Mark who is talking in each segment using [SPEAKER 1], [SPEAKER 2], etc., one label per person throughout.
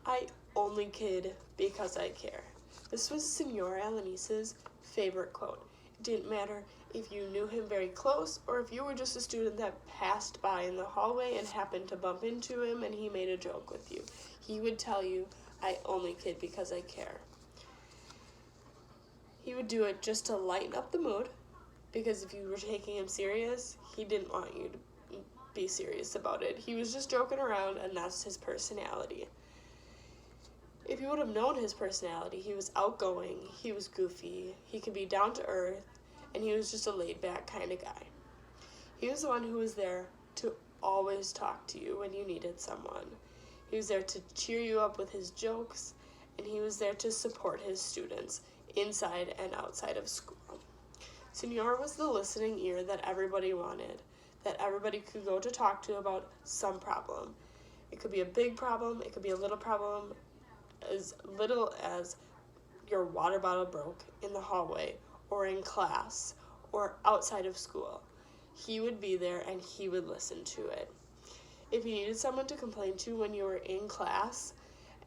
[SPEAKER 1] I only kid because I care. This was Senor Alanice's favorite quote. It didn't matter if you knew him very close or if you were just a student that passed by in the hallway and happened to bump into him and he made a joke with you. He would tell you, I only kid because I care. He would do it just to lighten up the mood, because if you were taking him serious, he didn't want you to be serious about it. He was just joking around, and that's his personality. If you would have known his personality, he was outgoing, he was goofy, he could be down to earth, and he was just a laid-back kind of guy. He was the one who was there to always talk to you when you needed someone. He was there to cheer you up with his jokes, and he was there to support his students inside and outside of school. Senor was the listening ear that everybody wanted, that everybody could go to talk to about some problem. It could be a big problem, it could be a little problem, as little as your water bottle broke in the hallway or in class or outside of school. He would be there and he would listen to it. If you needed someone to complain to when you were in class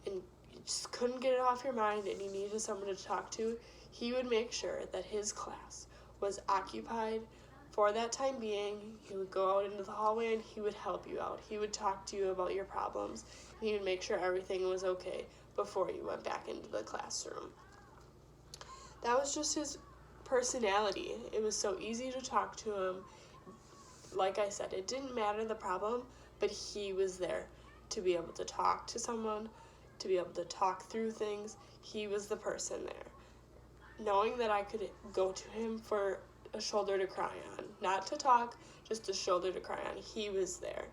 [SPEAKER 1] and you just couldn't get it off your mind and you needed someone to talk to, he would make sure that his class was occupied for that time being. He would go out into the hallway and he would help you out. He would talk to you about your problems. And he would make sure everything was okay before you went back into the classroom. That was just his personality. It was so easy to talk to him. Like I said, it didn't matter the problem, but he was there to be able to talk to someone, to be able to talk through things. He was the person there. Knowing that I could go to him for a shoulder to cry on, not to talk, just a shoulder to cry on, he was there.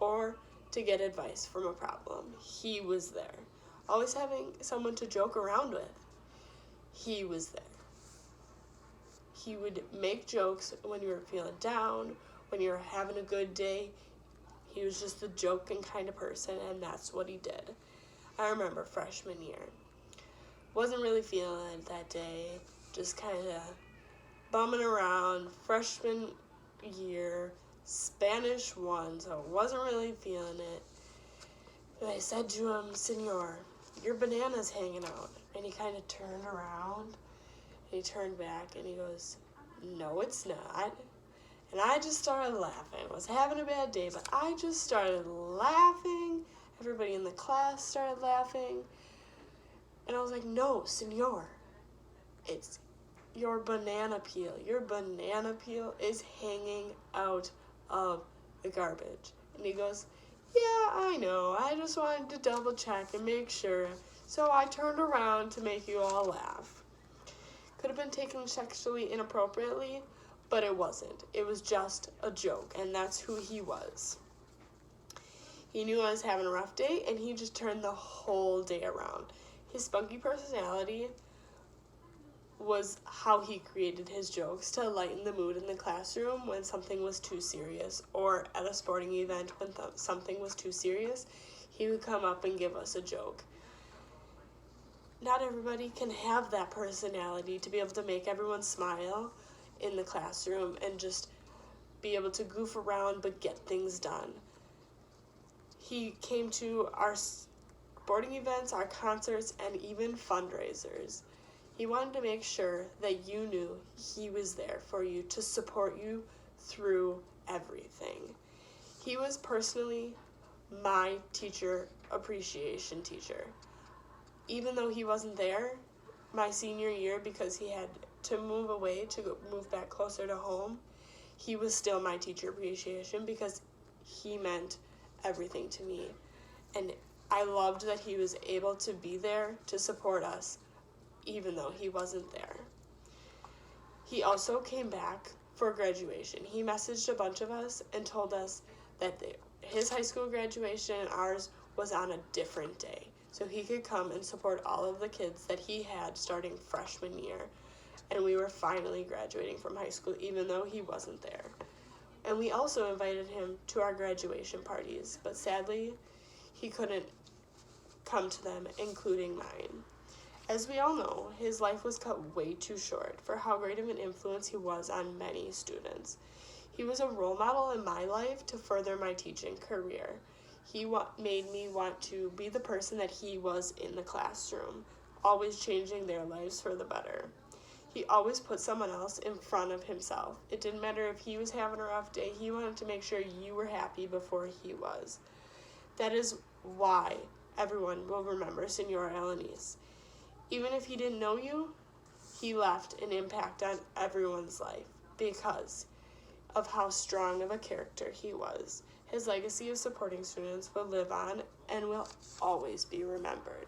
[SPEAKER 1] Or to get advice from a problem, he was there. Always having someone to joke around with, he was there. He would make jokes when you were feeling down, when you were having a good day. He was just a joking kind of person, and that's what he did. I remember freshman year. Wasn't really feeling it that day, just kind of bumming around. Freshman year, Spanish 1, so wasn't really feeling it. And I said to him, Senor, your banana's hanging out. And he kind of turned around, and he turned back, and he goes, no, it's not. And I just started laughing. I was having a bad day, but I just started laughing. Everybody in the class started laughing. And I was like, no, Senor, it's your banana peel. Your banana peel is hanging out of the garbage. And he goes, yeah, I know. I just wanted to double check and make sure. So I turned around to make you all laugh. Could have been taken sexually inappropriately, but it wasn't. It was just a joke, and that's who he was. He knew I was having a rough day, and he just turned the whole day around. His spunky personality was how he created his jokes to lighten the mood in the classroom when something was too serious, or at a sporting event when something was too serious. He would come up and give us a joke. Not everybody can have that personality to be able to make everyone smile in the classroom and just be able to goof around but get things done. He came to our sporting events, our concerts, and even fundraisers. He wanted to make sure that you knew he was there for you to support you through everything. He was personally my teacher appreciation teacher. Even though he wasn't there my senior year because he had to move away to move back closer to home, he was still my teacher appreciation because he meant everything to me. And I loved that he was able to be there to support us even though he wasn't there. He also came back for graduation. He messaged a bunch of us and told us that his high school graduation and ours was on a different day, so he could come and support all of the kids that he had starting freshman year. And we were finally graduating from high school even though he wasn't there. And we also invited him to our graduation parties, but sadly he couldn't come to them, including mine. As we all know, his life was cut way too short for how great of an influence he was on many students. He was a role model in my life to further my teaching career. He made me want to be the person that he was in the classroom, always changing their lives for the better. He always put someone else in front of himself. It didn't matter if he was having a rough day, he wanted to make sure you were happy before he was. That is why everyone will remember Senor Alanis. Even if he didn't know you, he left an impact on everyone's life because of how strong of a character he was. His legacy of supporting students will live on and will always be remembered.